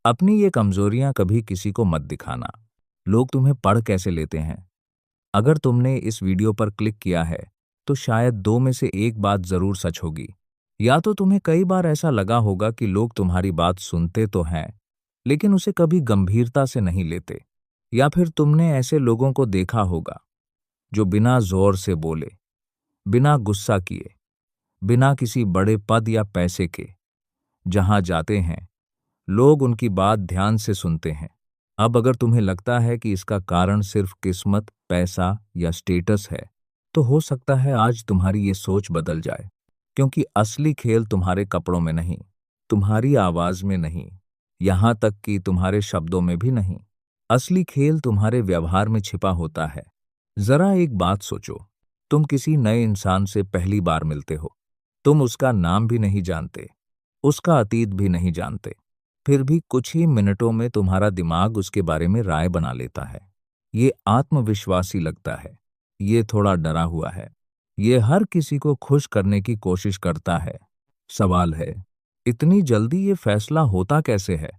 अपनी ये कमजोरियां कभी किसी को मत दिखाना। लोग तुम्हें पढ़ कैसे लेते हैं? अगर तुमने इस वीडियो पर क्लिक किया है, तो शायद दो में से एक बात जरूर सच होगी। या तो तुम्हें कई बार ऐसा लगा होगा कि लोग तुम्हारी बात सुनते तो हैं, लेकिन उसे कभी गंभीरता से नहीं लेते। या फिर तुमने ऐसे लोगों को देखा होगा जो बिना जोर से बोले, बिना गुस्सा किए, बिना किसी बड़े पद या पैसे के, जहां जाते हैं लोग उनकी बात ध्यान से सुनते हैं। अब अगर तुम्हें लगता है कि इसका कारण सिर्फ किस्मत, पैसा या स्टेटस है, तो हो सकता है आज तुम्हारी ये सोच बदल जाए। क्योंकि असली खेल तुम्हारे कपड़ों में नहीं, तुम्हारी आवाज में नहीं, यहां तक कि तुम्हारे शब्दों में भी नहीं। असली खेल तुम्हारे व्यवहार में छिपा होता है। जरा एक बात सोचो, तुम किसी नए इंसान से पहली बार मिलते हो। तुम उसका नाम भी नहीं जानते, उसका अतीत भी नहीं जानते। फिर भी कुछ ही मिनटों में तुम्हारा दिमाग उसके बारे में राय बना लेता है। ये आत्मविश्वासी लगता है, ये थोड़ा डरा हुआ है, ये हर किसी को खुश करने की कोशिश करता है। सवाल है, इतनी जल्दी ये फैसला होता कैसे है?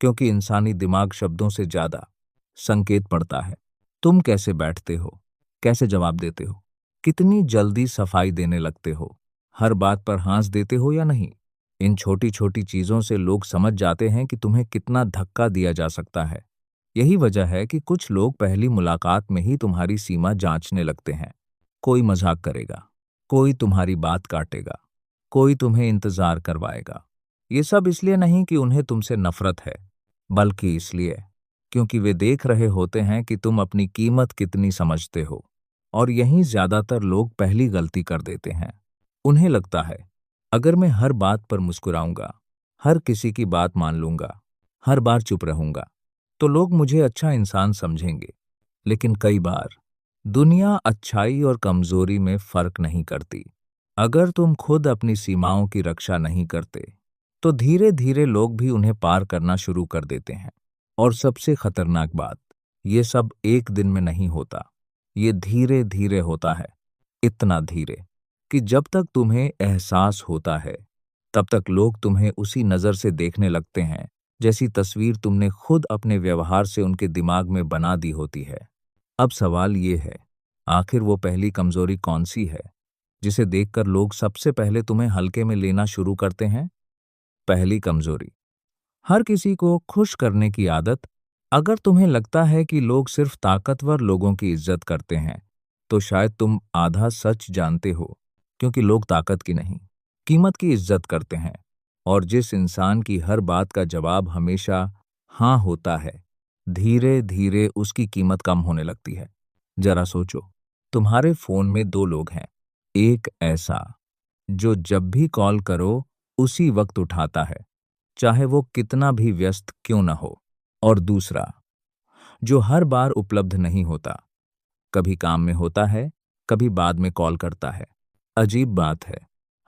क्योंकि इंसानी दिमाग शब्दों से ज्यादा संकेत पढ़ता है। तुम कैसे बैठते हो, कैसे जवाब देते हो, कितनी जल्दी सफाई देने लगते हो, हर बात पर हंस देते हो या नहीं। इन छोटी छोटी चीजों से लोग समझ जाते हैं कि तुम्हें कितना धक्का दिया जा सकता है। यही वजह है कि कुछ लोग पहली मुलाकात में ही तुम्हारी सीमा जांचने लगते हैं। कोई मजाक करेगा, कोई तुम्हारी बात काटेगा, कोई तुम्हें इंतजार करवाएगा। ये सब इसलिए नहीं कि उन्हें तुमसे नफरत है, बल्कि इसलिए क्योंकि वे देख रहे होते हैं कि तुम अपनी कीमत कितनी समझते हो। और यहीं ज्यादातर लोग पहली गलती कर देते हैं। उन्हें लगता है, अगर मैं हर बात पर मुस्कुराऊंगा, हर किसी की बात मान लूंगा, हर बार चुप रहूंगा, तो लोग मुझे अच्छा इंसान समझेंगे। लेकिन कई बार दुनिया अच्छाई और कमजोरी में फर्क नहीं करती। अगर तुम खुद अपनी सीमाओं की रक्षा नहीं करते, तो धीरे धीरे लोग भी उन्हें पार करना शुरू कर देते हैं। और सबसे खतरनाक बात, ये सब एक दिन में नहीं होता, ये धीरे धीरे होता है। इतना धीरे कि जब तक तुम्हें एहसास होता है, तब तक लोग तुम्हें उसी नजर से देखने लगते हैं जैसी तस्वीर तुमने खुद अपने व्यवहार से उनके दिमाग में बना दी होती है। अब सवाल ये है, आखिर वो पहली कमजोरी कौन सी है जिसे देखकर लोग सबसे पहले तुम्हें हल्के में लेना शुरू करते हैं? पहली कमजोरी, हर किसी को खुश करने की आदत। अगर तुम्हें लगता है कि लोग सिर्फ ताकतवर लोगों की इज्जत करते हैं, तो शायद तुम आधा सच जानते हो। क्योंकि लोग ताकत की नहीं, कीमत की इज्जत करते हैं। और जिस इंसान की हर बात का जवाब हमेशा हाँ होता है, धीरे धीरे उसकी कीमत कम होने लगती है। जरा सोचो, तुम्हारे फोन में दो लोग हैं। एक ऐसा जो जब भी कॉल करो उसी वक्त उठाता है, चाहे वो कितना भी व्यस्त क्यों न हो। और दूसरा जो हर बार उपलब्ध नहीं होता, कभी काम में होता है, कभी बाद में कॉल करता है। अजीब बात है,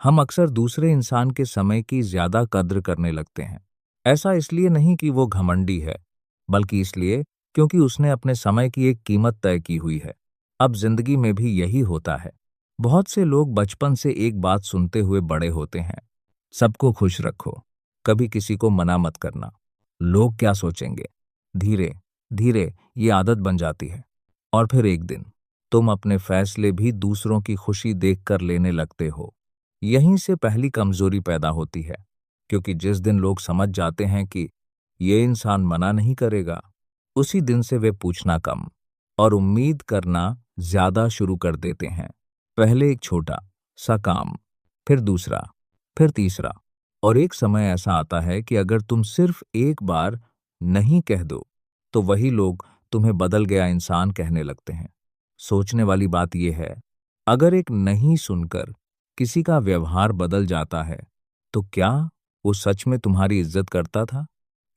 हम अक्सर दूसरे इंसान के समय की ज्यादा कद्र करने लगते हैं। ऐसा इसलिए नहीं कि वो घमंडी है, बल्कि इसलिए क्योंकि उसने अपने समय की एक कीमत तय की हुई है। अब जिंदगी में भी यही होता है। बहुत से लोग बचपन से एक बात सुनते हुए बड़े होते हैं, सबको खुश रखो, कभी किसी को मना मत करना, लोग क्या सोचेंगे। धीरे धीरे ये आदत बन जाती है। और फिर एक दिन तुम अपने फैसले भी दूसरों की खुशी देखकर लेने लगते हो। यहीं से पहली कमजोरी पैदा होती है। क्योंकि जिस दिन लोग समझ जाते हैं कि ये इंसान मना नहीं करेगा, उसी दिन से वे पूछना कम और उम्मीद करना ज्यादा शुरू कर देते हैं। पहले एक छोटा सा काम, फिर दूसरा, फिर तीसरा। और एक समय ऐसा आता है कि अगर तुम सिर्फ एक बार नहीं कह दो, तो वही लोग तुम्हें बदल गया इंसान कहने लगते हैं। सोचने वाली बात यह है, अगर एक नहीं सुनकर किसी का व्यवहार बदल जाता है, तो क्या वो सच में तुम्हारी इज्जत करता था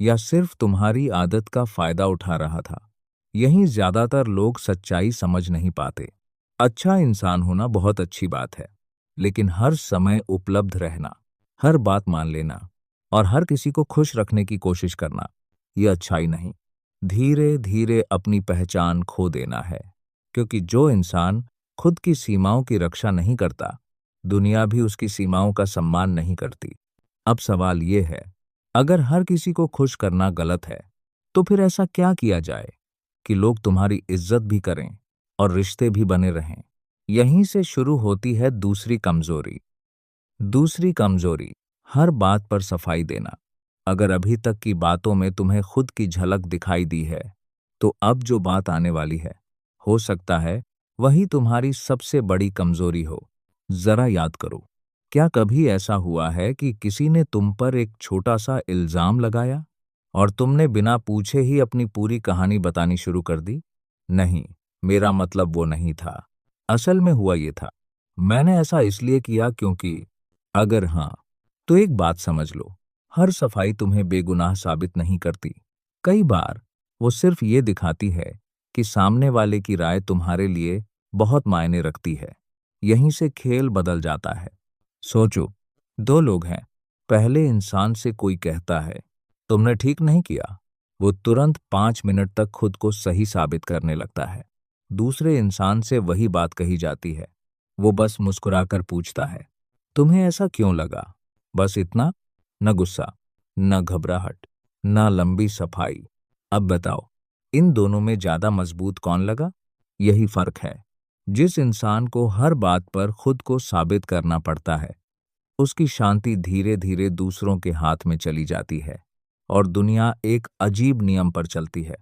या सिर्फ तुम्हारी आदत का फायदा उठा रहा था? यहीं ज्यादातर लोग सच्चाई समझ नहीं पाते। अच्छा इंसान होना बहुत अच्छी बात है, लेकिन हर समय उपलब्ध रहना, हर बात मान लेना और हर किसी को खुश रखने की कोशिश करना, यह अच्छाई नहीं। धीरे धीरे अपनी पहचान खो देना है। क्योंकि जो इंसान खुद की सीमाओं की रक्षा नहीं करता, दुनिया भी उसकी सीमाओं का सम्मान नहीं करती। अब सवाल ये है, अगर हर किसी को खुश करना गलत है, तो फिर ऐसा क्या किया जाए कि लोग तुम्हारी इज्जत भी करें और रिश्ते भी बने रहें? यहीं से शुरू होती है दूसरी कमजोरी। दूसरी कमजोरी, हर बात पर सफाई देना। अगर अभी तक की बातों में तुम्हें खुद की झलक दिखाई दी है, तो अब जो बात आने वाली है, हो सकता है वही तुम्हारी सबसे बड़ी कमजोरी हो। जरा याद करो, क्या कभी ऐसा हुआ है कि किसी ने तुम पर एक छोटा सा इल्जाम लगाया और तुमने बिना पूछे ही अपनी पूरी कहानी बतानी शुरू कर दी? नहीं, मेरा मतलब वो नहीं था। असल में हुआ ये था, मैंने ऐसा इसलिए किया क्योंकि। अगर हाँ, तो एक बात समझ लो, हर सफाई तुम्हें बेगुनाह साबित नहीं करती। कई बार वो सिर्फ ये दिखाती है कि सामने वाले की राय तुम्हारे लिए बहुत मायने रखती है। यहीं से खेल बदल जाता है। सोचो, दो लोग हैं। पहले इंसान से कोई कहता है, तुमने ठीक नहीं किया। वो तुरंत 5 मिनट तक खुद को सही साबित करने लगता है। दूसरे इंसान से वही बात कही जाती है। वो बस मुस्कुराकर पूछता है, तुम्हें ऐसा क्यों लगा? बस इतना। न गुस्सा, न घबराहट, न लंबी सफाई। अब बताओ, इन दोनों में ज्यादा मजबूत कौन लगा? यही फर्क है। जिस इंसान को हर बात पर खुद को साबित करना पड़ता है, उसकी शांति धीरे धीरे दूसरों के हाथ में चली जाती है और दुनिया एक अजीब नियम पर चलती है।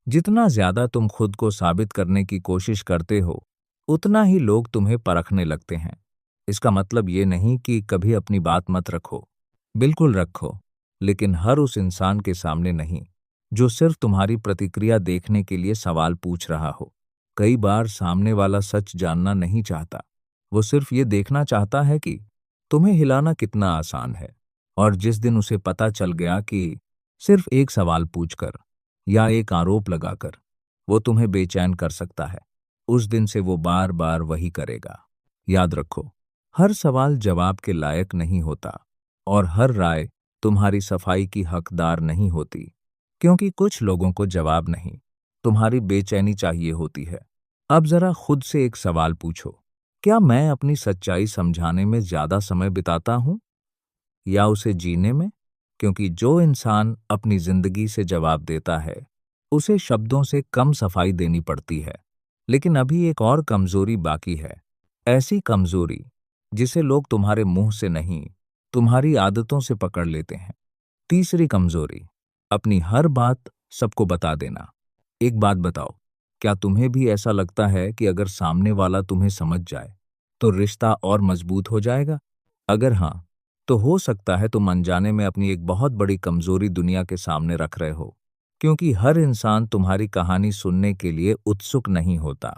जितना ज्यादा तुम खुद को साबित करने की कोशिश करते हो, उतना ही लोग तुम्हें परखने लगते हैं। इसका मतलब ये नहीं कि कभी अपनी बात मत रखो, बिल्कुल रखो, लेकिन हर उस इंसान के सामने नहीं जो सिर्फ तुम्हारी प्रतिक्रिया देखने के लिए सवाल पूछ रहा हो। कई बार सामने वाला सच जानना नहीं चाहता, वो सिर्फ ये देखना चाहता है कि तुम्हें हिलाना कितना आसान है। और जिस दिन उसे पता चल गया कि सिर्फ एक सवाल पूछकर या एक आरोप लगाकर वो तुम्हें बेचैन कर सकता है, उस दिन से वो बार बार वही करेगा। याद रखो, हर सवाल जवाब के लायक नहीं होता और हर राय तुम्हारी सफाई की हकदार नहीं होती, क्योंकि कुछ लोगों को जवाब नहीं, तुम्हारी बेचैनी चाहिए होती है। अब जरा खुद से एक सवाल पूछो, क्या मैं अपनी सच्चाई समझाने में ज्यादा समय बिताता हूं या उसे जीने में? क्योंकि जो इंसान अपनी जिंदगी से जवाब देता है, उसे शब्दों से कम सफाई देनी पड़ती है। लेकिन अभी एक और कमजोरी बाकी है, ऐसी कमजोरी जिसे लोग तुम्हारे मुंह से नहीं, तुम्हारी आदतों से पकड़ लेते हैं। तीसरी कमजोरी, अपनी हर बात सबको बता देना। एक बात बताओ, क्या तुम्हें भी ऐसा लगता है कि अगर सामने वाला तुम्हें समझ जाए तो रिश्ता और मजबूत हो जाएगा? अगर हाँ, तो हो सकता है तुम अनजाने में अपनी एक बहुत बड़ी कमजोरी दुनिया के सामने रख रहे हो, क्योंकि हर इंसान तुम्हारी कहानी सुनने के लिए उत्सुक नहीं होता।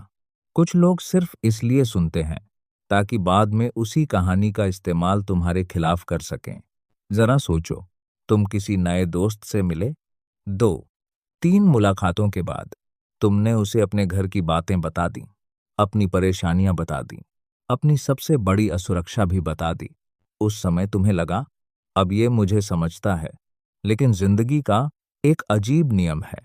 कुछ लोग सिर्फ इसलिए सुनते हैं ताकि बाद में उसी कहानी का इस्तेमाल तुम्हारे खिलाफ कर सकें। जरा सोचो, तुम किसी नए दोस्त से मिले, 2-3 मुलाकातों के बाद तुमने उसे अपने घर की बातें बता दी, अपनी परेशानियां बता दी, अपनी सबसे बड़ी असुरक्षा भी बता दी। उस समय तुम्हें लगा, अब ये मुझे समझता है। लेकिन जिंदगी का एक अजीब नियम है,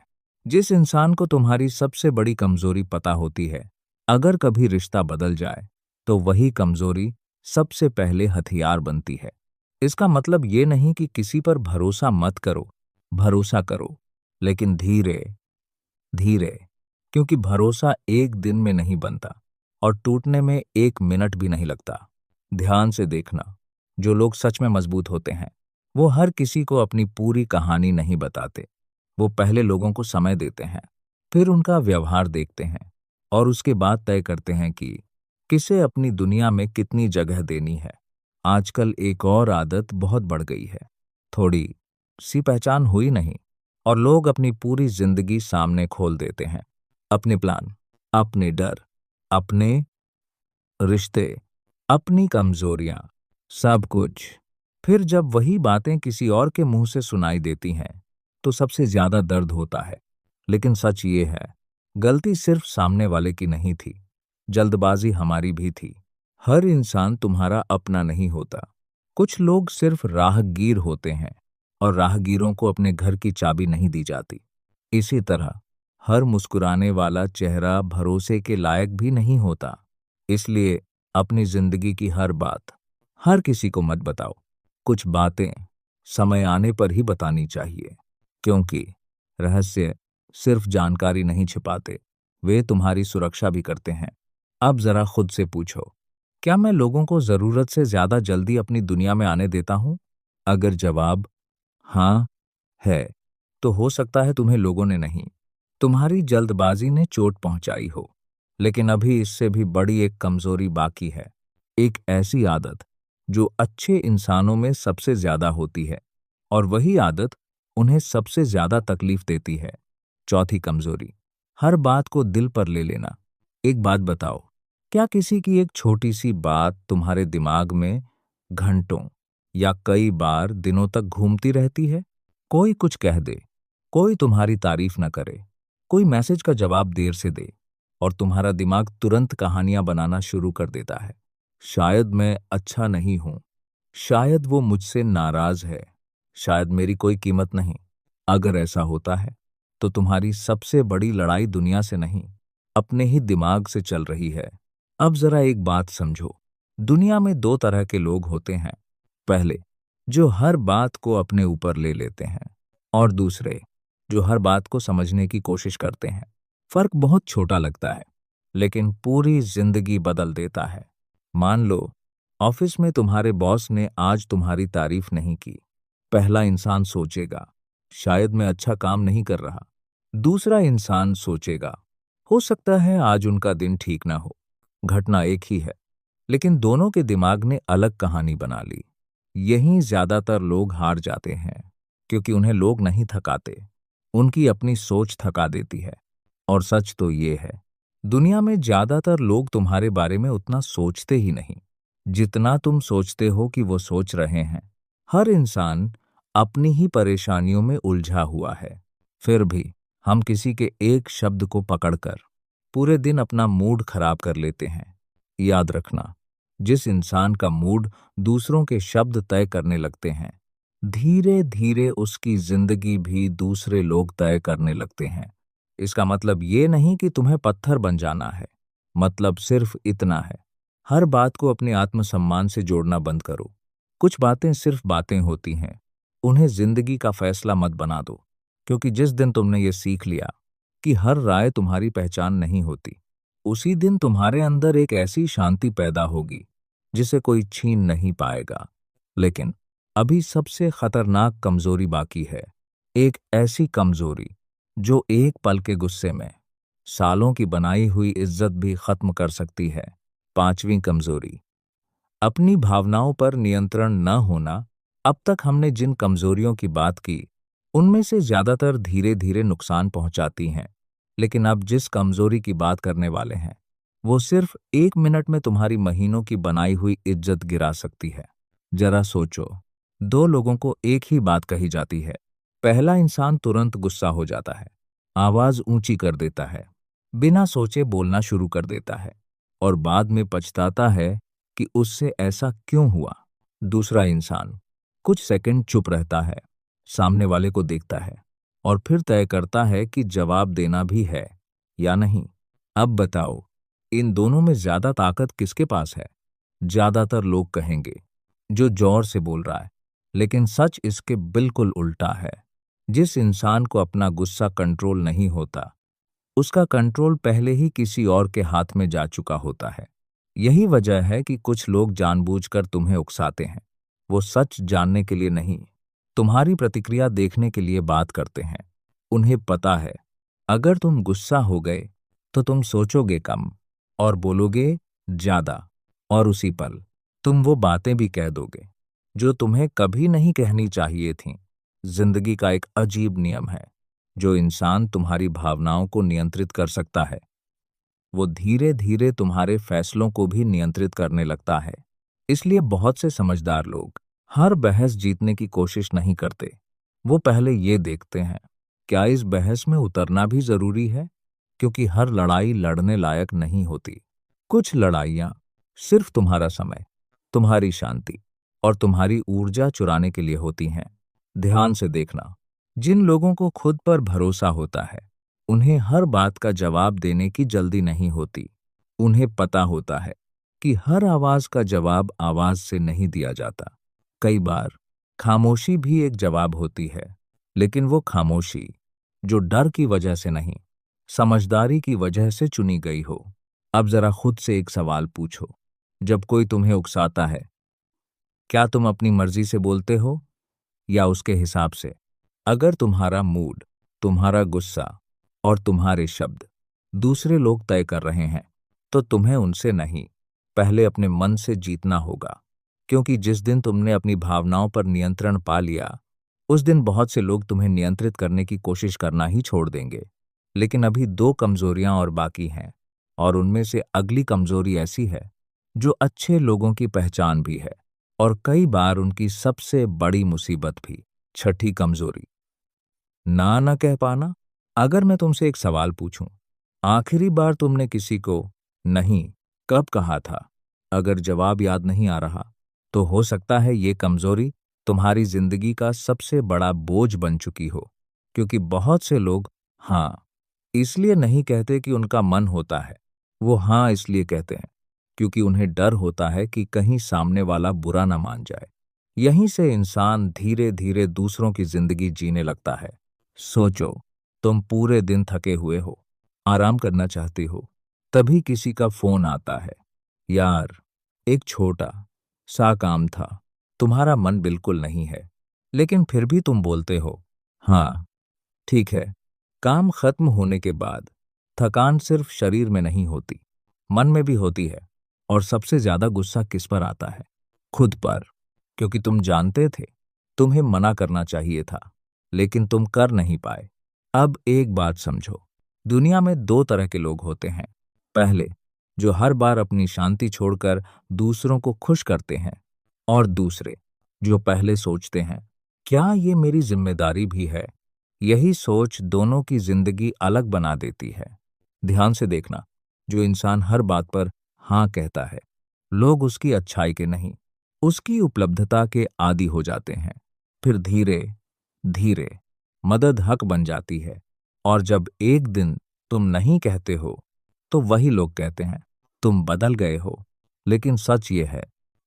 जिस इंसान को तुम्हारी सबसे बड़ी कमजोरी पता होती है, अगर कभी रिश्ता बदल जाए तो वही कमजोरी सबसे पहले हथियार बनती है। इसका मतलब ये नहीं कि किसी पर भरोसा मत करो, भरोसा करो, लेकिन धीरे धीरे, क्योंकि भरोसा एक दिन में नहीं बनता और टूटने में 1 मिनट भी नहीं लगता। ध्यान से देखना, जो लोग सच में मजबूत होते हैं, वो हर किसी को अपनी पूरी कहानी नहीं बताते। वो पहले लोगों को समय देते हैं, फिर उनका व्यवहार देखते हैं और उसके बाद तय करते हैं कि किसे अपनी दुनिया में कितनी जगह देनी है। आजकल एक और आदत बहुत बढ़ गई है, थोड़ी सी पहचान हुई नहीं और लोग अपनी पूरी जिंदगी सामने खोल देते हैं। अपने प्लान, अपने डर, अपने रिश्ते, अपनी कमजोरियां, सब कुछ। फिर जब वही बातें किसी और के मुंह से सुनाई देती हैं, तो सबसे ज्यादा दर्द होता है। लेकिन सच ये है, गलती सिर्फ सामने वाले की नहीं थी, जल्दबाजी हमारी भी थी। हर इंसान तुम्हारा अपना नहीं होता। कुछ लोग सिर्फ राहगीर होते हैं और राहगीरों को अपने घर की चाबी नहीं दी जाती। इसी तरह हर मुस्कुराने वाला चेहरा भरोसे के लायक भी नहीं होता। इसलिए अपनी जिंदगी की हर बात हर किसी को मत बताओ। कुछ बातें समय आने पर ही बतानी चाहिए, क्योंकि रहस्य सिर्फ जानकारी नहीं छिपाते, वे तुम्हारी सुरक्षा भी करते हैं। अब जरा खुद से पूछो, क्या मैं लोगों को जरूरत से ज्यादा जल्दी अपनी दुनिया में आने देता हूं? अगर जवाब हाँ है, तो हो सकता है तुम्हें लोगों ने नहीं, तुम्हारी जल्दबाजी ने चोट पहुंचाई हो। लेकिन अभी इससे भी बड़ी एक कमजोरी बाकी है, एक ऐसी आदत जो अच्छे इंसानों में सबसे ज्यादा होती है, और वही आदत उन्हें सबसे ज्यादा तकलीफ देती है। चौथी कमजोरी, हर बात को दिल पर ले लेना। एक बात बताओ, क्या किसी की एक छोटी सी बात तुम्हारे दिमाग में घंटों या कई बार दिनों तक घूमती रहती है? कोई कुछ कह दे, कोई तुम्हारी तारीफ न करे, कोई मैसेज का जवाब देर से दे, और तुम्हारा दिमाग तुरंत कहानियां बनाना शुरू कर देता है। शायद मैं अच्छा नहीं हूं, शायद वो मुझसे नाराज है, शायद मेरी कोई कीमत नहीं। अगर ऐसा होता है, तो तुम्हारी सबसे बड़ी लड़ाई दुनिया से नहीं, अपने ही दिमाग से चल रही है। अब जरा एक बात समझो, दुनिया में दो तरह के लोग होते हैं। पहले, जो हर बात को अपने ऊपर ले लेते हैं, और दूसरे, जो हर बात को समझने की कोशिश करते हैं। फर्क बहुत छोटा लगता है, लेकिन पूरी जिंदगी बदल देता है। मान लो, ऑफिस में तुम्हारे बॉस ने आज तुम्हारी तारीफ नहीं की। पहला इंसान सोचेगा, शायद मैं अच्छा काम नहीं कर रहा। दूसरा इंसान सोचेगा, हो सकता है आज उनका दिन ठीक ना हो। घटना एक ही है, लेकिन दोनों के दिमाग ने अलग कहानी बना ली। यहीं ज्यादातर लोग हार जाते हैं, क्योंकि उन्हें लोग नहीं थकाते, उनकी अपनी सोच थका देती है। और सच तो ये है, दुनिया में ज्यादातर लोग तुम्हारे बारे में उतना सोचते ही नहीं, जितना तुम सोचते हो कि वो सोच रहे हैं। हर इंसान अपनी ही परेशानियों में उलझा हुआ है। फिर भी हम किसी के एक शब्द को पकड़कर पूरे दिन अपना मूड खराब कर लेते हैं। याद रखना, जिस इंसान का मूड दूसरों के शब्द तय करने लगते हैं, धीरे धीरे उसकी जिंदगी भी दूसरे लोग तय करने लगते हैं। इसका मतलब ये नहीं कि तुम्हें पत्थर बन जाना है, मतलब सिर्फ इतना है, हर बात को अपने आत्मसम्मान से जोड़ना बंद करो। कुछ बातें सिर्फ बातें होती हैं, उन्हें जिंदगी का फैसला मत बना दो, क्योंकि जिस दिन तुमने ये सीख लिया कि हर राय तुम्हारी पहचान नहीं होती, उसी दिन तुम्हारे अंदर एक ऐसी शांति पैदा होगी जिसे कोई छीन नहीं पाएगा। लेकिन अभी सबसे खतरनाक कमजोरी बाकी है, एक ऐसी कमजोरी जो एक पल के गुस्से में सालों की बनाई हुई इज्जत भी खत्म कर सकती है। पांचवी कमजोरी, अपनी भावनाओं पर नियंत्रण न होना। अब तक हमने जिन कमजोरियों की बात की, उनमें से ज्यादातर धीरे धीरे नुकसान पहुंचाती हैं। लेकिन अब जिस कमजोरी की बात करने वाले हैं, वो सिर्फ 1 मिनट में तुम्हारी महीनों की बनाई हुई इज्जत गिरा सकती है। जरा सोचो, दो लोगों को एक ही बात कही जाती है। पहला इंसान तुरंत गुस्सा हो जाता है, आवाज ऊंची कर देता है, बिना सोचे बोलना शुरू कर देता है, और बाद में पछताता है कि उससे ऐसा क्यों हुआ। दूसरा इंसान कुछ सेकंड चुप रहता है, सामने वाले को देखता है, और फिर तय करता है कि जवाब देना भी है या नहीं। अब बताओ, इन दोनों में ज्यादा ताकत किसके पास है? ज्यादातर लोग कहेंगे जो जोर से बोल रहा है, लेकिन सच इसके बिल्कुल उल्टा है। जिस इंसान को अपना गुस्सा कंट्रोल नहीं होता, उसका कंट्रोल पहले ही किसी और के हाथ में जा चुका होता है। यही वजह है कि कुछ लोग जानबूझकर तुम्हें उकसाते हैं। वो सच जानने के लिए नहीं, तुम्हारी प्रतिक्रिया देखने के लिए बात करते हैं। उन्हें पता है, अगर तुम गुस्सा हो गए तो तुम सोचोगे कम और बोलोगे ज्यादा, और उसी पल तुम वो बातें भी कह दोगे जो तुम्हें कभी नहीं कहनी चाहिए थीं। जिंदगी का एक अजीब नियम है, जो इंसान तुम्हारी भावनाओं को नियंत्रित कर सकता है, वो धीरे धीरे तुम्हारे फैसलों को भी नियंत्रित करने लगता है। इसलिए बहुत से समझदार लोग हर बहस जीतने की कोशिश नहीं करते। वो पहले ये देखते हैं, क्या इस बहस में उतरना भी जरूरी है, क्योंकि हर लड़ाई लड़ने लायक नहीं होती। कुछ लड़ाइयां सिर्फ तुम्हारा समय, तुम्हारी शांति और तुम्हारी ऊर्जा चुराने के लिए होती हैं। ध्यान से देखना, जिन लोगों को खुद पर भरोसा होता है, उन्हें हर बात का जवाब देने की जल्दी नहीं होती। उन्हें पता होता है कि हर आवाज का जवाब आवाज से नहीं दिया जाता। कई बार खामोशी भी एक जवाब होती है, लेकिन वो खामोशी जो डर की वजह से नहीं, समझदारी की वजह से चुनी गई हो। अब जरा खुद से एक सवाल पूछो, जब कोई तुम्हें उकसाता है, क्या तुम अपनी मर्जी से बोलते हो या उसके हिसाब से? अगर तुम्हारा मूड, तुम्हारा गुस्सा और तुम्हारे शब्द दूसरे लोग तय कर रहे हैं, तो तुम्हें उनसे नहीं, पहले अपने मन से जीतना होगा। क्योंकि जिस दिन तुमने अपनी भावनाओं पर नियंत्रण पा लिया, उस दिन बहुत से लोग तुम्हें नियंत्रित करने की कोशिश करना ही छोड़ देंगे। लेकिन अभी दो कमजोरियां और बाकी हैं, और उनमें से अगली कमजोरी ऐसी है जो अच्छे लोगों की पहचान भी है और कई बार उनकी सबसे बड़ी मुसीबत भी। छठी कमजोरी, ना न कह पाना। अगर मैं तुमसे एक सवाल पूछूं, आखिरी बार तुमने किसी को नहीं कब कहा था? अगर जवाब याद नहीं आ रहा, तो हो सकता है ये कमजोरी तुम्हारी जिंदगी का सबसे बड़ा बोझ बन चुकी हो। क्योंकि बहुत से लोग हाँ इसलिए नहीं कहते कि उनका मन होता है, वो हाँ इसलिए कहते हैं क्योंकि उन्हें डर होता है कि कहीं सामने वाला बुरा ना मान जाए। यहीं से इंसान धीरे धीरे दूसरों की जिंदगी जीने लगता है। सोचो, तुम पूरे दिन थके हुए हो, आराम करना चाहती हो, तभी किसी का फोन आता है। यार, एक छोटा सा काम था, तुम्हारा मन बिल्कुल नहीं है, लेकिन फिर भी तुम बोलते हो हाँ ठीक है। काम खत्म होने के बाद थकान सिर्फ शरीर में नहीं होती, मन में भी होती है। और सबसे ज्यादा गुस्सा किस पर आता है? खुद पर। क्योंकि तुम जानते थे तुम्हें मना करना चाहिए था, लेकिन तुम कर नहीं पाए। अब एक बात समझो, दुनिया में दो तरह के लोग होते हैं। पहले, जो हर बार अपनी शांति छोड़कर दूसरों को खुश करते हैं, और दूसरे, जो पहले सोचते हैं क्या ये मेरी जिम्मेदारी भी है। यही सोच दोनों की जिंदगी अलग बना देती है। ध्यान से देखना, जो इंसान हर बात पर हाँ कहता है, लोग उसकी अच्छाई के नहीं, उसकी उपलब्धता के आदी हो जाते हैं। फिर धीरे धीरे मदद हक बन जाती है, और जब एक दिन तुम नहीं कहते हो, तो वही लोग कहते हैं तुम बदल गए हो। लेकिन सच ये है,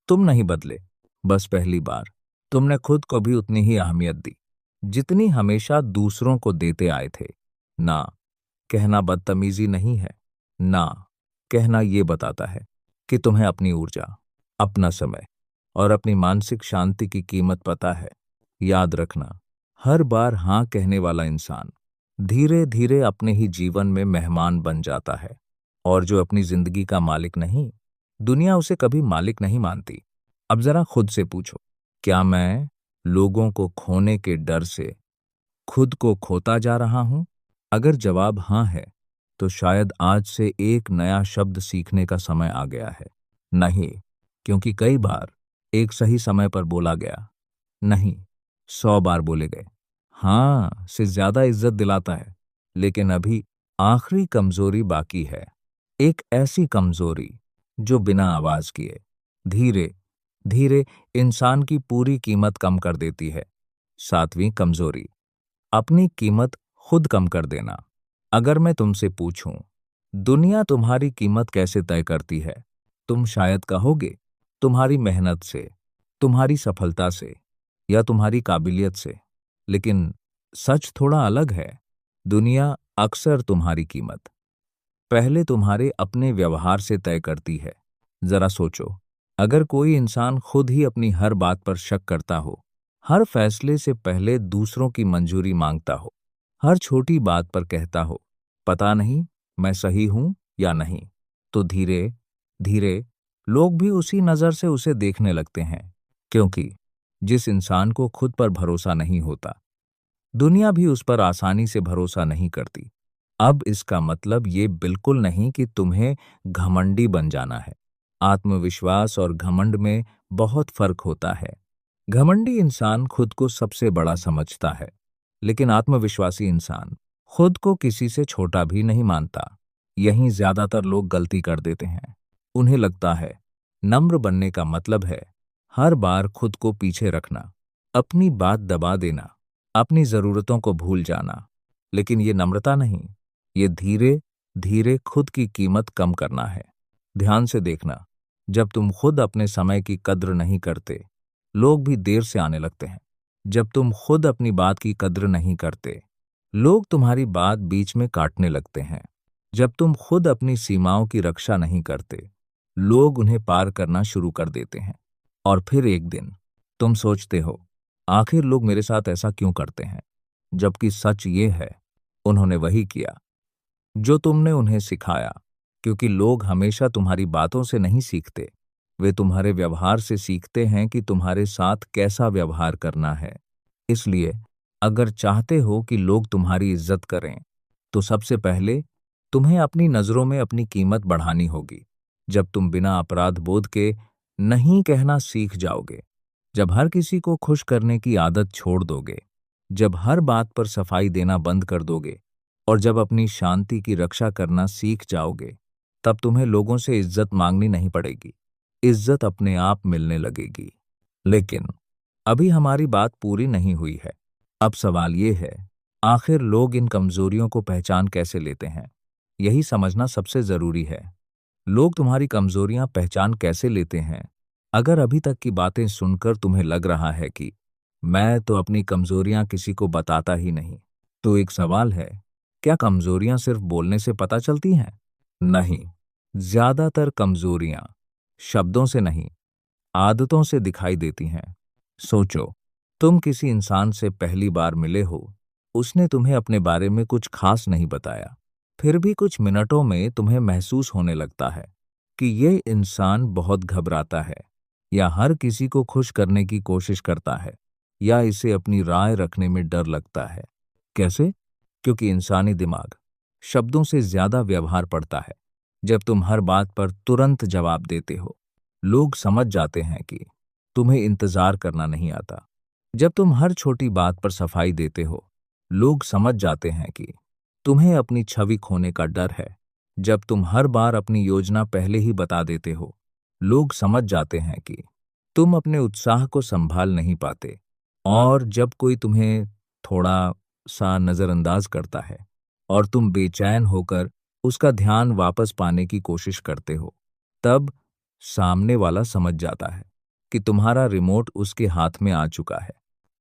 तुम नहीं बदले। बस पहली बार तुमने खुद को भी उतनी ही अहमियत दी जितनी हमेशा दूसरों को देते आए थे। ना कहना बदतमीजी नहीं है, ना कहना ये बताता है कि तुम्हें अपनी ऊर्जा, अपना समय और अपनी मानसिक शांति की कीमत पता है। याद रखना, हर बार हाँ कहने वाला इंसान धीरे धीरे अपने ही जीवन में मेहमान बन जाता है। और जो अपनी जिंदगी का मालिक नहीं, दुनिया उसे कभी मालिक नहीं मानती। अब जरा खुद से पूछो, क्या मैं लोगों को खोने के डर से खुद को खोता जा रहा हूं? अगर जवाब हाँ है, तो शायद आज से एक नया शब्द सीखने का समय आ गया है। नहीं, क्योंकि कई बार एक सही समय पर बोला गया नहीं 100 बार बोले गए हाँ से ज्यादा इज्जत दिलाता है। लेकिन अभी आखिरी कमजोरी बाकी है, एक ऐसी कमजोरी जो बिना आवाज किए धीरे धीरे इंसान की पूरी कीमत कम कर देती है। सातवीं कमजोरी, अपनी कीमत खुद कम कर देना। अगर मैं तुमसे पूछूं, दुनिया तुम्हारी कीमत कैसे तय करती है, तुम शायद कहोगे तुम्हारी मेहनत से, तुम्हारी सफलता से, या तुम्हारी काबिलियत से। लेकिन सच थोड़ा अलग है। दुनिया अक्सर तुम्हारी कीमत पहले तुम्हारे अपने व्यवहार से तय करती है। जरा सोचो, अगर कोई इंसान खुद ही अपनी हर बात पर शक करता हो, हर फैसले से पहले दूसरों की मंजूरी मांगता हो, हर छोटी बात पर कहता हो पता नहीं मैं सही हूं या नहीं, तो धीरे धीरे लोग भी उसी नजर से उसे देखने लगते हैं। क्योंकि जिस इंसान को खुद पर भरोसा नहीं होता, दुनिया भी उस पर आसानी से भरोसा नहीं करती। अब इसका मतलब ये बिल्कुल नहीं कि तुम्हें घमंडी बन जाना है। आत्मविश्वास और घमंड में बहुत फर्क होता है। घमंडी इंसान खुद को सबसे बड़ा समझता है, लेकिन आत्मविश्वासी इंसान खुद को किसी से छोटा भी नहीं मानता। यहीं ज्यादातर लोग गलती कर देते हैं। उन्हें लगता है नम्र बनने का मतलब है हर बार खुद को पीछे रखना, अपनी बात दबा देना, अपनी जरूरतों को भूल जाना। लेकिन ये नम्रता नहीं, ये धीरे धीरे खुद की कीमत कम करना है। ध्यान से देखना, जब तुम खुद अपने समय की कद्र नहीं करते, लोग भी देर से आने लगते हैं। जब तुम खुद अपनी बात की कद्र नहीं करते, लोग तुम्हारी बात बीच में काटने लगते हैं। जब तुम खुद अपनी सीमाओं की रक्षा नहीं करते, लोग उन्हें पार करना शुरू कर देते हैं। और फिर एक दिन तुम सोचते हो, आखिर लोग मेरे साथ ऐसा क्यों करते हैं? जबकि सच ये है, उन्होंने वही किया जो तुमने उन्हें सिखाया। क्योंकि लोग हमेशा तुम्हारी बातों से नहीं सीखते, वे तुम्हारे व्यवहार से सीखते हैं कि तुम्हारे साथ कैसा व्यवहार करना है। इसलिए अगर चाहते हो कि लोग तुम्हारी इज्जत करें, तो सबसे पहले तुम्हें अपनी नज़रों में अपनी कीमत बढ़ानी होगी। जब तुम बिना अपराध बोध के नहीं कहना सीख जाओगे, जब हर किसी को खुश करने की आदत छोड़ दोगे, जब हर बात पर सफाई देना बंद कर दोगे और जब अपनी शांति की रक्षा करना सीख जाओगे, तब तुम्हें लोगों से इज्जत मांगनी नहीं पड़ेगी। इज्जत अपने आप मिलने लगेगी। लेकिन अभी हमारी बात पूरी नहीं हुई है। अब सवाल ये है, आखिर लोग इन कमजोरियों को पहचान कैसे लेते हैं? यही समझना सबसे जरूरी है। लोग तुम्हारी कमजोरियां पहचान कैसे लेते हैं? अगर अभी तक की बातें सुनकर तुम्हें लग रहा है कि मैं तो अपनी कमजोरियां किसी को बताता ही नहीं, तो एक सवाल है, क्या कमजोरियां सिर्फ बोलने से पता चलती हैं? नहीं, ज्यादातर कमजोरियां शब्दों से नहीं, आदतों से दिखाई देती हैं। सोचो, तुम किसी इंसान से पहली बार मिले हो, उसने तुम्हें अपने बारे में कुछ खास नहीं बताया, फिर भी कुछ मिनटों में तुम्हें महसूस होने लगता है कि ये इंसान बहुत घबराता है, या हर किसी को खुश करने की कोशिश करता है, या इसे अपनी राय रखने में डर लगता है। कैसे? क्योंकि इंसानी दिमाग शब्दों से ज्यादा व्यवहार पड़ता है। जब तुम हर बात पर तुरंत जवाब देते हो, लोग समझ जाते हैं कि तुम्हें इंतजार करना नहीं आता। जब तुम हर छोटी बात पर सफाई देते हो, लोग समझ जाते हैं कि तुम्हें अपनी छवि खोने का डर है। जब तुम हर बार अपनी योजना पहले ही बता देते हो, लोग समझ जाते हैं कि तुम अपने उत्साह को संभाल नहीं पाते। और जब कोई तुम्हें थोड़ा सा नजरअंदाज करता है और तुम बेचैन होकर उसका ध्यान वापस पाने की कोशिश करते हो, तब सामने वाला समझ जाता है कि तुम्हारा रिमोट उसके हाथ में आ चुका है।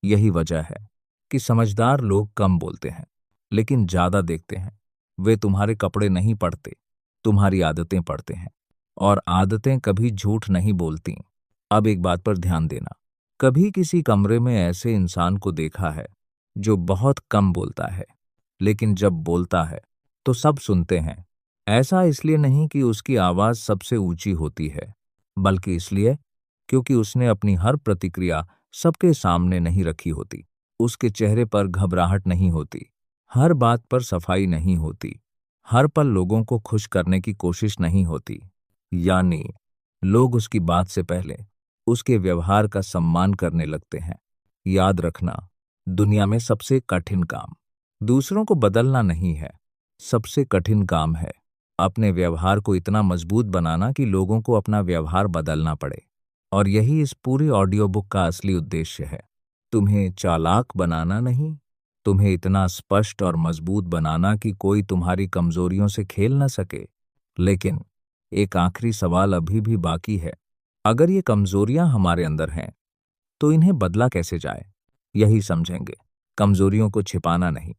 यही वजह है कि समझदार लोग कम बोलते हैं, लेकिन ज्यादा देखते हैं। वे तुम्हारे कपड़े नहीं पढ़ते, तुम्हारी आदतें पढ़ते हैं। और आदतें कभी झूठ नहीं बोलती। अब एक बात पर ध्यान देना, कभी किसी कमरे में ऐसे इंसान को देखा है जो बहुत कम बोलता है, लेकिन जब बोलता है तो सब सुनते हैं? ऐसा इसलिए नहीं कि उसकी आवाज सबसे ऊंची होती है, बल्कि इसलिए क्योंकि उसने अपनी हर प्रतिक्रिया सबके सामने नहीं रखी होती। उसके चेहरे पर घबराहट नहीं होती, हर बात पर सफाई नहीं होती, हर पल लोगों को खुश करने की कोशिश नहीं होती। यानी लोग उसकी बात से पहले उसके व्यवहार का सम्मान करने लगते हैं। याद रखना, दुनिया में सबसे कठिन काम दूसरों को बदलना नहीं है, सबसे कठिन काम है अपने व्यवहार को इतना मजबूत बनाना कि लोगों को अपना व्यवहार बदलना पड़े। और यही इस पूरी ऑडियो बुक का असली उद्देश्य है, तुम्हें चालाक बनाना नहीं, तुम्हें इतना स्पष्ट और मजबूत बनाना कि कोई तुम्हारी कमजोरियों से खेल न सके। लेकिन एक आखिरी सवाल अभी भी बाकी है, अगर ये कमजोरियां हमारे अंदर हैं, तो इन्हें बदला कैसे जाए? यही समझेंगे। कमजोरियों को छिपाना नहीं,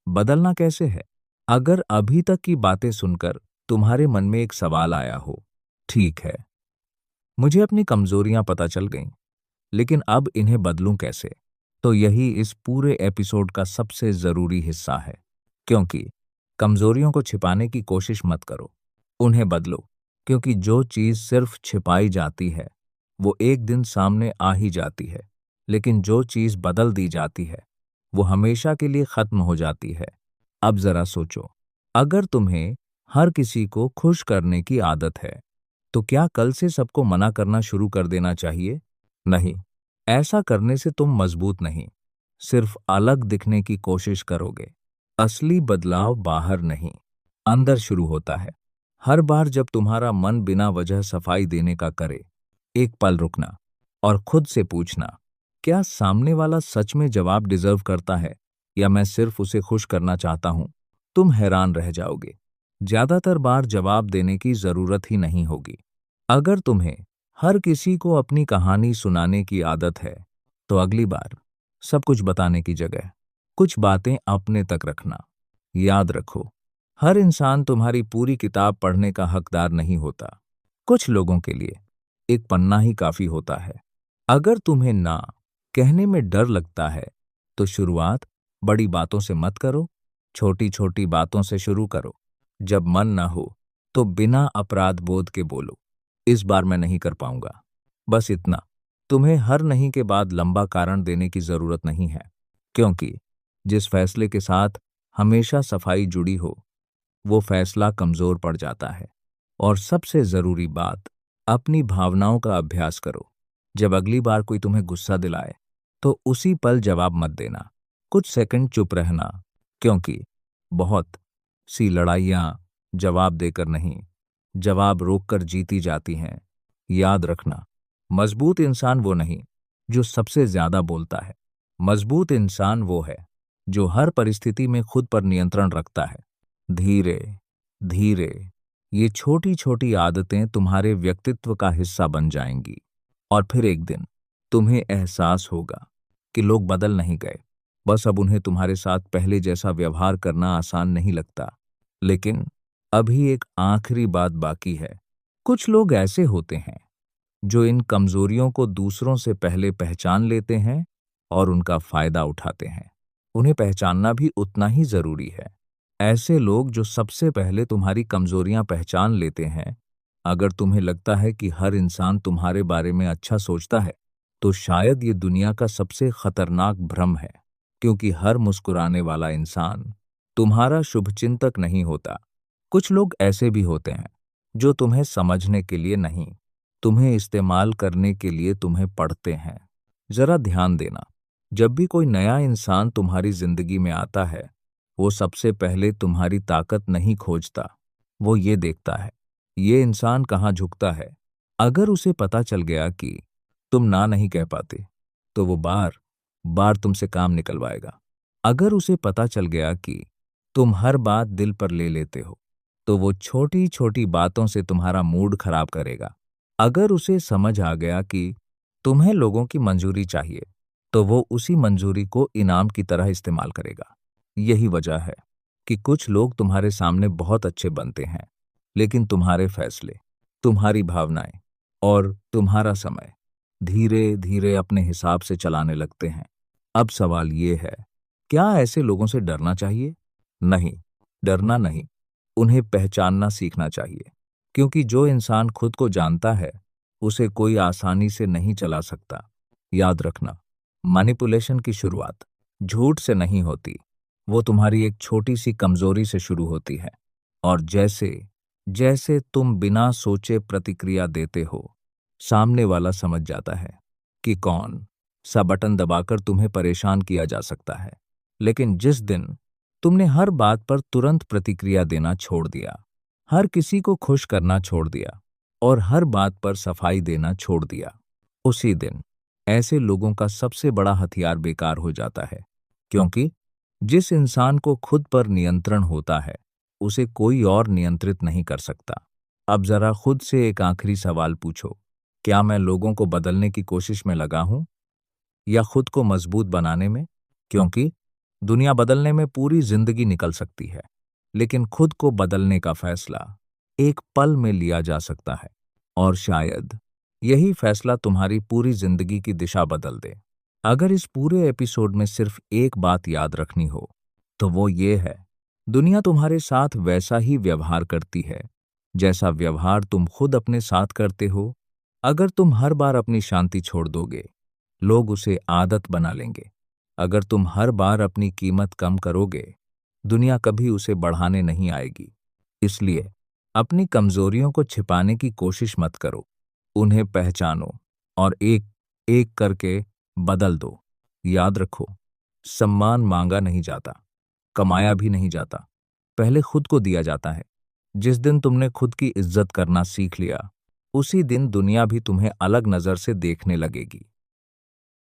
बदलना कैसे है। अगर अभी तक की बातें सुनकर तुम्हारे मन में एक सवाल आया हो, ठीक है, मुझे अपनी कमजोरियां पता चल गईं, लेकिन अब इन्हें बदलूं कैसे, तो यही इस पूरे एपिसोड का सबसे जरूरी हिस्सा है। क्योंकि कमजोरियों को छिपाने की कोशिश मत करो, उन्हें बदलो। क्योंकि जो चीज सिर्फ छिपाई जाती है, वो एक दिन सामने आ ही जाती है। लेकिन जो चीज बदल दी जाती है, वो हमेशा के लिए खत्म हो जाती है। अब जरा सोचो, अगर तुम्हें हर किसी को खुश करने की आदत है, तो क्या कल से सबको मना करना शुरू कर देना चाहिए? नहीं, ऐसा करने से तुम मजबूत नहीं, सिर्फ अलग दिखने की कोशिश करोगे। असली बदलाव बाहर नहीं, अंदर शुरू होता है। हर बार जब तुम्हारा मन बिना वजह सफाई देने का करे, एक पल रुकना और खुद से पूछना, क्या सामने वाला सच में जवाब डिजर्व करता है, या मैं सिर्फ उसे खुश करना चाहता हूं? तुम हैरान रह जाओगे, ज्यादातर बार जवाब देने की जरूरत ही नहीं होगी। अगर तुम्हें हर किसी को अपनी कहानी सुनाने की आदत है, तो अगली बार सब कुछ बताने की जगह कुछ बातें अपने तक रखना। याद रखो, हर इंसान तुम्हारी पूरी किताब पढ़ने का हकदार नहीं होता। कुछ लोगों के लिए एक पन्ना ही काफी होता है। अगर तुम्हें ना कहने में डर लगता है, तो शुरुआत बड़ी बातों से मत करो, छोटी छोटी बातों से शुरू करो। जब मन ना हो, तो बिना अपराध बोध के बोलो, इस बार मैं नहीं कर पाऊंगा। बस इतना। तुम्हें हर नहीं के बाद लंबा कारण देने की जरूरत नहीं है, क्योंकि जिस फैसले के साथ हमेशा सफाई जुड़ी हो, वो फैसला कमजोर पड़ जाता है। और सबसे जरूरी बात, अपनी भावनाओं का अभ्यास करो। जब अगली बार कोई तुम्हें गुस्सा दिलाए, तो उसी पल जवाब मत देना। कुछ सेकंड चुप रहना, क्योंकि बहुत सी लड़ाइयां जवाब देकर नहीं, जवाब रोककर जीती जाती हैं। याद रखना, मजबूत इंसान वो नहीं जो सबसे ज्यादा बोलता है। मजबूत इंसान वो है जो हर परिस्थिति में खुद पर नियंत्रण रखता है। धीरे धीरे ये छोटी छोटी आदतें तुम्हारे व्यक्तित्व का हिस्सा बन जाएंगी, और फिर एक दिन तुम्हें एहसास होगा कि लोग बदल नहीं गए, बस अब उन्हें तुम्हारे साथ पहले जैसा व्यवहार करना आसान नहीं लगता। लेकिन अभी एक आखिरी बात बाकी है। कुछ लोग ऐसे होते हैं जो इन कमजोरियों को दूसरों से पहले पहचान लेते हैं और उनका फायदा उठाते हैं। उन्हें पहचानना भी उतना ही जरूरी है। ऐसे लोग जो सबसे पहले तुम्हारी कमजोरियां पहचान लेते हैं। अगर तुम्हें लगता है कि हर इंसान तुम्हारे बारे में अच्छा सोचता है, तो शायद ये दुनिया का सबसे खतरनाक भ्रम है, क्योंकि हर मुस्कुराने वाला इंसान तुम्हारा शुभचिंतक नहीं होता। कुछ लोग ऐसे भी होते हैं जो तुम्हें समझने के लिए नहीं, तुम्हें इस्तेमाल करने के लिए तुम्हें पढ़ते हैं। जरा ध्यान देना, जब भी कोई नया इंसान तुम्हारी जिंदगी में आता है, वो सबसे पहले तुम्हारी ताकत नहीं खोजता, वो ये देखता है ये इंसान कहाँ झुकता है। अगर उसे पता चल गया कि तुम ना नहीं कह पाते, तो वो बार बार तुमसे काम निकलवाएगा। अगर उसे पता चल गया कि तुम हर बात दिल पर ले लेते हो, तो वो छोटी छोटी बातों से तुम्हारा मूड खराब करेगा। अगर उसे समझ आ गया कि तुम्हें लोगों की मंजूरी चाहिए, तो वो उसी मंजूरी को इनाम की तरह इस्तेमाल करेगा। यही वजह है कि कुछ लोग तुम्हारे सामने बहुत अच्छे बनते हैं, लेकिन तुम्हारे फैसले, तुम्हारी भावनाएं और तुम्हारा समय धीरे धीरे अपने हिसाब से चलाने लगते हैं। अब सवाल ये है, क्या ऐसे लोगों से डरना चाहिए? नहीं, डरना नहीं, उन्हें पहचानना सीखना चाहिए। क्योंकि जो इंसान खुद को जानता है, उसे कोई आसानी से नहीं चला सकता। याद रखना, मैनिपुलेशन की शुरुआत झूठ से नहीं होती, वो तुम्हारी एक छोटी सी कमजोरी से शुरू होती है। और जैसे जैसे तुम बिना सोचे प्रतिक्रिया देते हो, सामने वाला समझ जाता है कि कौन सा बटन दबाकर तुम्हें परेशान किया जा सकता है। लेकिन जिस दिन तुमने हर बात पर तुरंत प्रतिक्रिया देना छोड़ दिया, हर किसी को खुश करना छोड़ दिया और हर बात पर सफाई देना छोड़ दिया, उसी दिन ऐसे लोगों का सबसे बड़ा हथियार बेकार हो जाता है। क्योंकि जिस इंसान को खुद पर नियंत्रण होता है, उसे कोई और नियंत्रित नहीं कर सकता। अब जरा खुद से एक आखिरी सवाल पूछो, क्या मैं लोगों को बदलने की कोशिश में लगा हूं, या खुद को मजबूत बनाने में? क्योंकि दुनिया बदलने में पूरी जिंदगी निकल सकती है, लेकिन खुद को बदलने का फैसला एक पल में लिया जा सकता है। और शायद यही फैसला तुम्हारी पूरी जिंदगी की दिशा बदल दे। अगर इस पूरे एपिसोड में सिर्फ एक बात याद रखनी हो, तो वो ये है, दुनिया तुम्हारे साथ वैसा ही व्यवहार करती है जैसा व्यवहार तुम खुद अपने साथ करते हो। अगर तुम हर बार अपनी शांति छोड़ दोगे, लोग उसे आदत बना लेंगे। अगर तुम हर बार अपनी कीमत कम करोगे, दुनिया कभी उसे बढ़ाने नहीं आएगी। इसलिए अपनी कमजोरियों को छिपाने की कोशिश मत करो, उन्हें पहचानो और एक एक करके बदल दो। याद रखो, सम्मान मांगा नहीं जाता, कमाया भी नहीं जाता, पहले खुद को दिया जाता है। जिस दिन तुमने खुद की इज्जत करना सीख लिया, उसी दिन दुनिया भी तुम्हें अलग नजर से देखने लगेगी।